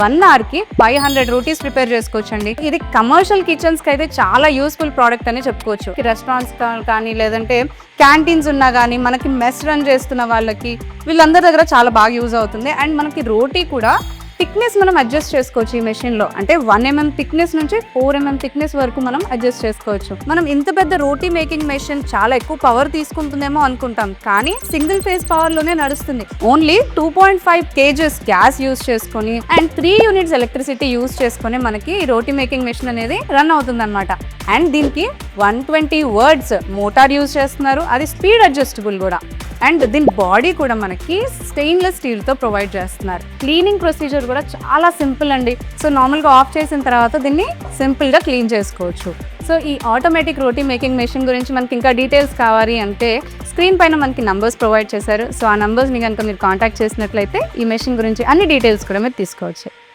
1 hour కి 500 rotis prepare చేసుకోవచ్చండి. ఇది కమర్షియల్ కిచెన్స్ కి అయితే చాలా యూస్ఫుల్ ప్రోడక్ట్ అని చెప్పుకోవచ్చు. రెస్టారెంట్స్ కానీ లేదంటే క్యాంటీన్స్ ఉన్నా కానీ మనకి మెస్ రన్ చేస్తున్న వాళ్ళకి వీళ్ళందరి దగ్గర చాలా బాగా యూజ్ అవుతుంది. అండ్ మనకి రోటీ కూడా థిక్నెస్ మనం అడ్జస్ట్ చేసుకోవచ్చు ఈ మెషిన్లో. అంటే 1 mm థిక్నెస్ నుంచి 4 mm థిక్నెస్ వరకు మనం అడ్జస్ట్ చేసుకోవచ్చు. మనం ఇంత పెద్ద రోటీ మేకింగ్ మెషిన్ చాలా ఎక్కువ పవర్ తీసుకుంటుందేమో అనుకుంటాం, కానీ సింగిల్ ఫేజ్ పవర్లోనే నడుస్తుంది. ఓన్లీ 2.5 kgs గ్యాస్ యూజ్ చేసుకొని అండ్ 3 units ఎలక్ట్రిసిటీ యూజ్ చేసుకొని మనకి ఈ రోటీ మేకింగ్ మెషిన్ అనేది రన్ అవుతుంది అనమాట. అండ్ దీనికి 120 words మోటార్ యూజ్ చేస్తున్నారు, అది స్పీడ్ అడ్జస్టబుల్ కూడా. అండ్ దీని బాడీ కూడా మనకి స్టెయిన్లెస్ స్టీల్తో ప్రొవైడ్ చేస్తున్నారు. క్లీనింగ్ ప్రొసీజర్ కూడా చాలా సింపుల్ అండి. సో నార్మల్గా ఆఫ్ చేసిన తర్వాత దీన్ని సింపుల్గా క్లీన్ చేసుకోవచ్చు. సో ఈ ఆటోమేటిక్ రోటీ మేకింగ్ మెషిన్ గురించి మనకి ఇంకా డీటెయిల్స్ కావాలి అంటే స్క్రీన్ పైన మనకి నంబర్స్ ప్రొవైడ్ చేశారు. సో ఆ నంబర్స్ని కనుక మీరు కాంటాక్ట్ చేసినట్లయితే ఈ మెషిన్ గురించి అన్ని డీటెయిల్స్ కూడా మీరు తీసుకోవచ్చు.